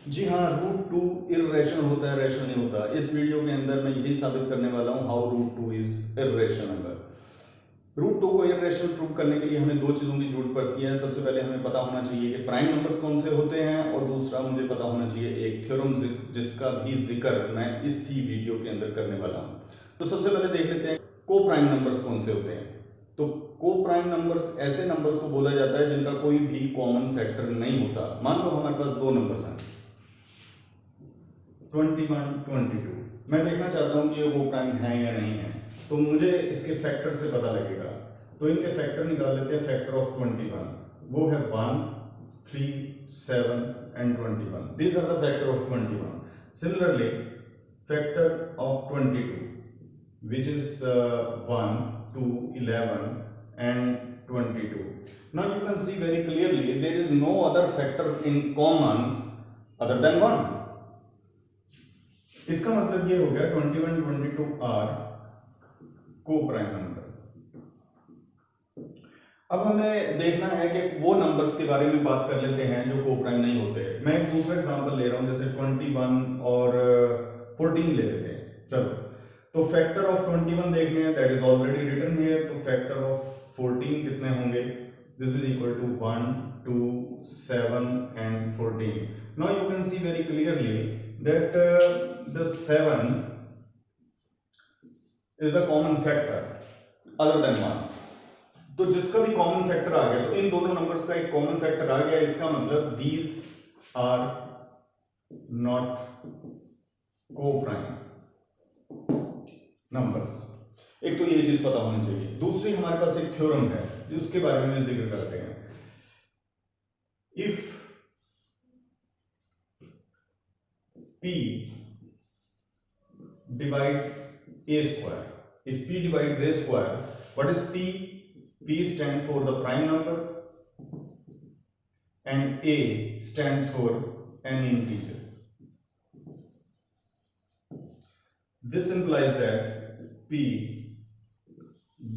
जी हाँ, root two irrational होता है, रैशनल नहीं होता। इस वीडियो के अंदर मैं यही साबित करने वाला हूँ how root two is irrational. Root two को इर्रेशनल प्रूव करने के लिए हमें दो चीज़ों की जरूरत पड़ती है। सबसे पहले हमें पता होना चाहिए कि प्राइम नंबर कौन से होते हैं, और दूसरा मुझे पता होना चाहिए एक थ्योरम जिसका भी जिक्र मैं इसी वीडियो के अंदर करने वाला हूँ। तो सबसे पहले देख लेते हैं को प्राइम नंबर्स कौन से होते हैं। तो को प्राइम नंबर्स ऐसे नंबर्स को बोला जाता है जिनका कोई भी कॉमन फैक्टर नहीं होता। मान लो हमारे पास दो नंबर्स हैं 21 22। मैं देखना चाहता हूं कि ये वो प्राइम है या नहीं है, तो मुझे इसके फैक्टर से पता लगेगा। तो इनके फैक्टर निकाल लेते हैं। फैक्टर ऑफ 21 वो है 1 3 7 and 21। These are the factor of 21। Similarly factor of 22 which is 1 2 11 and 22. Now you can see very clearly there is no other factor in common other than 1। इसका मतलब ये हो गया 21 22 आर को प्राइम नंबर। अब हमें देखना है कि वो नंबर्स के बारे में बात कर लेते हैं जो को प्राइम नहीं होते। मैं एक दूसरा एग्जांपल ले रहा हूं, जैसे 21 और 14 ले लेते हैं। चलो, तो फैक्टर ऑफ 21 देखने हैं, that is already written here. तो फैक्टर ऑफ 14 कितने होंगे? This is equal to 1 2 7 and 14। Now you can see very clearly that the 7 is a common factor other than 1। तो जिसका भी कॉमन फैक्टर आ गया, तो इन दोनों नंबर्स का एक कॉमन फैक्टर आ गया, इसका मतलब दीज आर नॉट को प्राइम नंबर्स। एक तो ये चीज पता होनी चाहिए। दूसरी हमारे पास एक थ्योरम है जिसके बारे में जिक्र करते हैं। If P divides a square, if P divides a square, what is P? P stands for the prime number and A stands for an integer. This implies that P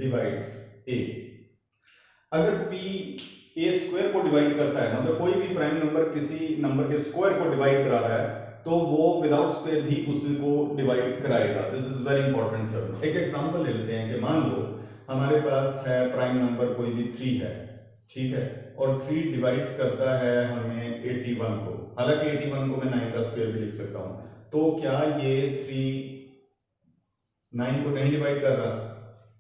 divides A। अगर P A square को divide करता है, मतलब कोई भी prime number किसी number के square को डिवाइड करा रहा है, तो वो विदाउट स्क्वायर भी उसी को डिवाइड कराएगा। This is very important theorem. एक एग्जांपल ले लेते हैं कि मान लो हमारे पास है प्राइम नंबर कोई भी 3 है, ठीक है, और 3 डिवाइड्स करता है हमें 81 को। हालांकि 81 को मैं 9 का स्क्वायर भी लिख सकता हूं, तो क्या ये 3 9 को नहीं डिवाइड कर रहा?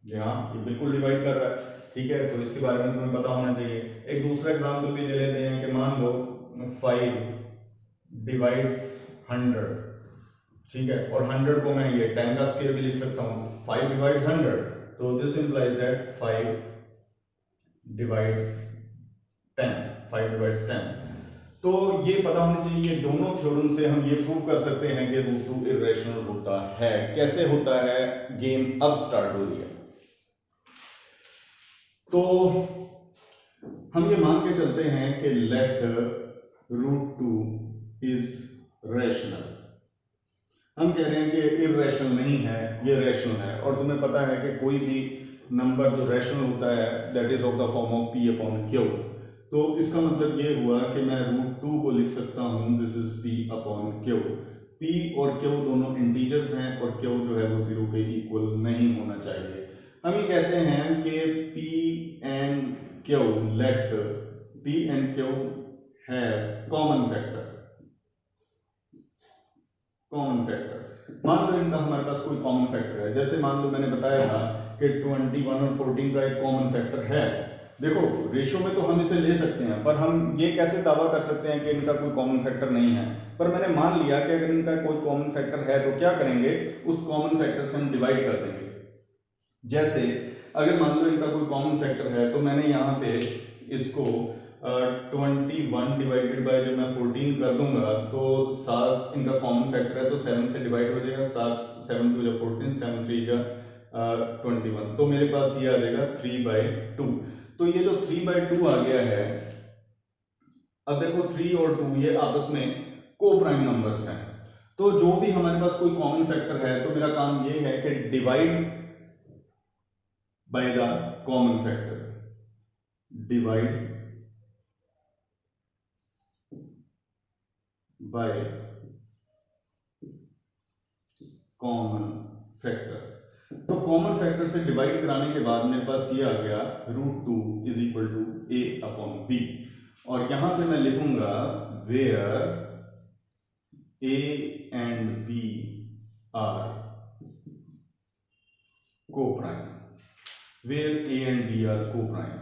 जी हाँ, ये बिल्कुल डिवाइड कर रहा है। ठीक है, तो इसके बारे में तुम्हें पता होना चाहिए। एक दूसरा एग्जांपल भी ले लेते हैं कि मान लो 5 डिवाइड्स 100, ठीक है, और 100 को मैं ये 10 का स्क्वायर भी लिख सकता हूँ। 5 डिवाइड्स 100, तो this implies that 5 divides 10, 5 divides 10। तो ये पता होना चाहिए। दोनों थ्योरम से हम ये प्रूव कर सकते हैं कि रूट टू इरेशनल होता है। कैसे होता है? गेम अब स्टार्ट हो रही है। तो हम ये मान के चलते हैं कि let root two is rational. हम कह रहे हैं कि इरेशनल नहीं है, ये रैशनल है। और तुम्हें पता है कि कोई भी नंबर जो रैशनल होता है that is of the form of P upon Q. तो इसका मतलब ये हुआ कि मैं रूट टू को लिख सकता हूं this is P upon Q. P और क्यू दोनों इंटीजर्स हैं, और क्यू जो है वो 0 के इक्वल नहीं होना चाहिए। हम ये कहते हैं कि P and Q, let P and Q have common factor. Common factor, मान लो इनका हमारे पास कोई कॉमन फैक्टर है। जैसे मान लो मैंने बताया था कि 21 और 14 का एक कॉमन फैक्टर है। देखो, रेशो में तो हम इसे ले सकते हैं, पर हम ये कैसे दावा कर सकते हैं कि इनका कोई कॉमन फैक्टर नहीं है? पर मैंने मान लिया कि अगर इनका कोई कॉमन फैक्टर है तो क्या करेंगे, उस कॉमन फैक्टर से हम डिवाइड कर देंगे। जैसे अगर मान लो इनका कोई कॉमन फैक्टर है, तो मैंने यहाँ पे इसको 21 डिवाइडेड बाय जब मैं 14 कर दूंगा, तो 7 इनका कॉमन फैक्टर है तो 7 से डिवाइड हो जाएगा। 7 7 2 जा 14, 7 3 जा 21, तो मेरे पास ये आ जाएगा 3/2। तो ये जो 3/2 आ गया है, अब देखो 3 और 2 ये आपस में को प्राइम नंबर्स हैं। तो जो भी हमारे पास कोई कॉमन फैक्टर है, तो मेरा काम ये है कि divide by the common factor, divide by common factor. तो कॉमन फैक्टर से डिवाइड कराने के बाद मेरे पास ये आ गया √2 is equal to a upon b, और यहां से मैं लिखूंगा where a and b are coprime, where a and b are coprime.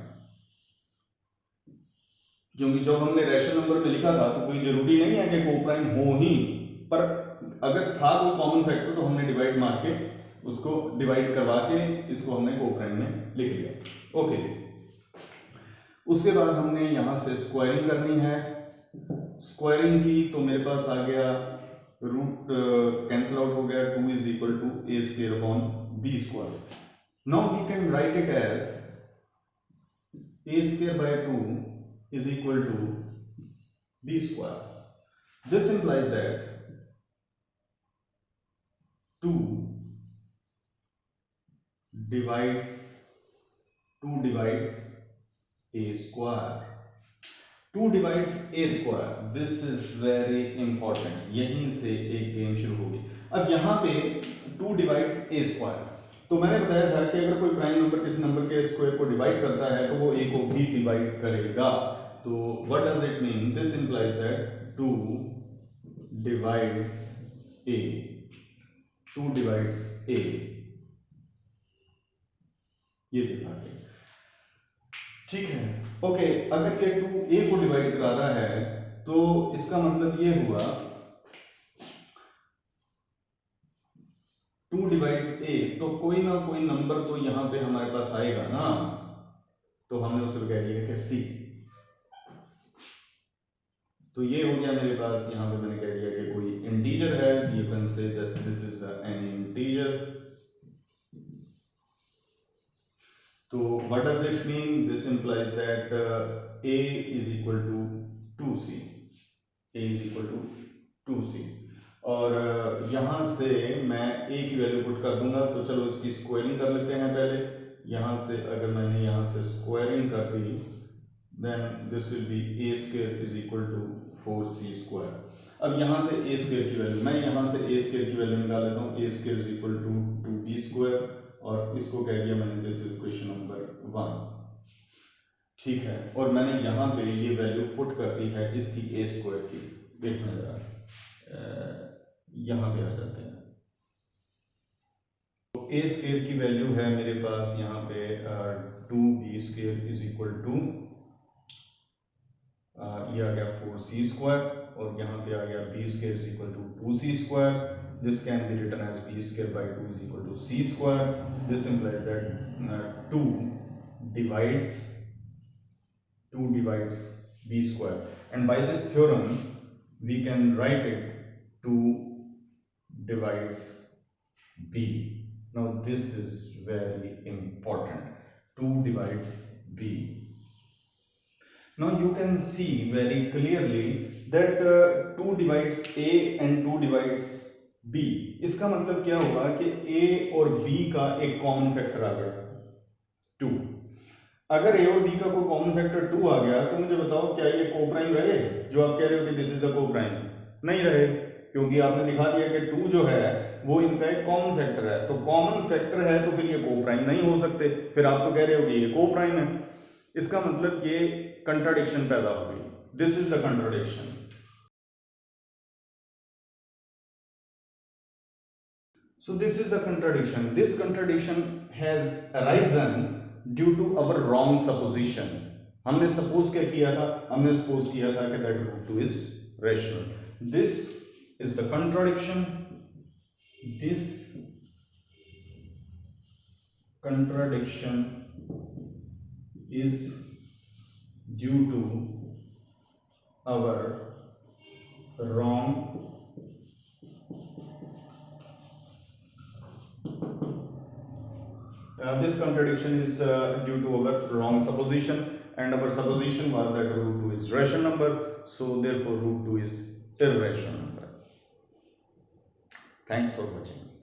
क्योंकि जब हमने रैशनल नंबर में लिखा था तो कोई जरूरी नहीं है कि को प्राइम हो ही, पर अगर था कोई कॉमन फैक्टर तो हमने डिवाइड मार के उसको डिवाइड करवा के इसको हमने को प्राइम में लिख लिया। ओके, उसके बाद हमने यहां से स्क्वायरिंग करनी है। स्क्वायरिंग की तो मेरे पास आ गया रूट कैंसिल आउट हो गया, 2 is equal to a square upon b square. Now we can write it as a square by 2 is equal to b square. This implies that 2 divides a square. 2 divides a square. This is very important. यहीं से एक game शुरू होगी। अब यहाँ पे 2 divides a square, तो मैंने बताया था कि अगर कोई प्राइम नंबर किसी नंबर के स्क्वायर को डिवाइड करता है तो वो a को भी डिवाइड करेगा। तो what does it mean? This implies that 2 divides a, 2 divides a, ये चीज आ गई। ठीक है, ओके, अगर ये 2 a को डिवाइड करा रहा है तो इसका मतलब ये हुआ 2 divides a, तो कोई ना कोई नंबर तो यहां पे हमारे पास आएगा ना, तो हमने उसे कह दिया कि c। तो ये हो गया मेरे पास, यहां पे मैंने कह दिया कि कोई इंटीजर है, you can say this is the an integer. तो what does it mean? This implies that a is equal to 2c, a is equal to 2c, और यहां से मैं a की वैल्यू पुट कर दूंगा। तो चलो इसकी स्क्वायरिंग कर लेते हैं पहले। यहां से अगर मैंने यहां से स्क्वायरिंग कर दी, then this will be a square is equal to 4c square। अब यहाँ से a square की वैल्यू, मैं यहाँ से a square की वैल्यू निकाल लेता हूँ। a square is equal to 2b square, और इसको कह दिया मैंने दिस इज क्वेश्चन नंबर 1। ठीक है, और मैंने यहाँ पे ये वैल्यू पुट कर दी है इसकी a square की। देखना जरा, यहाँ पे आ जाते हैं। तो a square की वैल्यू है मेरे पास यहाँ पे 2b square is equal to ये आ गया 4c स्क्वायर, और यहाँ पे आ गया b square is equal to 2c square. This can be written as b square by 2 is equal to c square. This implies that 2 divides b square, and by this theorem we can write it 2 divides b. Now this is very important, 2 divides b. Now you can see very clearly that 2 divides a and 2 divides b। इसका मतलब क्या होगा कि a और b का एक common factor आ गया 2। अगर a और b का कोई कॉमन फैक्टर 2 आ गया तो मुझे बताओ क्या ये को प्राइम रहे? जो आप कह रहे हो कि दिस इज द को प्राइम, नहीं रहे, क्योंकि आपने दिखा दिया कि 2 जो है वो इनका एक कॉमन फैक्टर है। तो कॉमन फैक्टर है तो फिर ये को प्राइम नहीं हो सकते, फिर आप तो कह रहे हो कि ये को प्राइम है। इसका मतलब ये कंट्राडिक्शन पैदा हो गई। This is the contradiction. So this is the contradiction. This contradiction has arisen due to our wrong supposition. हमने सपोज क्या किया था? हमने सपोज किया था कि that √2 is rational. This is the contradiction. This contradiction is due to our wrong this contradiction is due to our wrong supposition, and our supposition was that √2 is rational number, so therefore √2 is irrational number. Thanks for watching.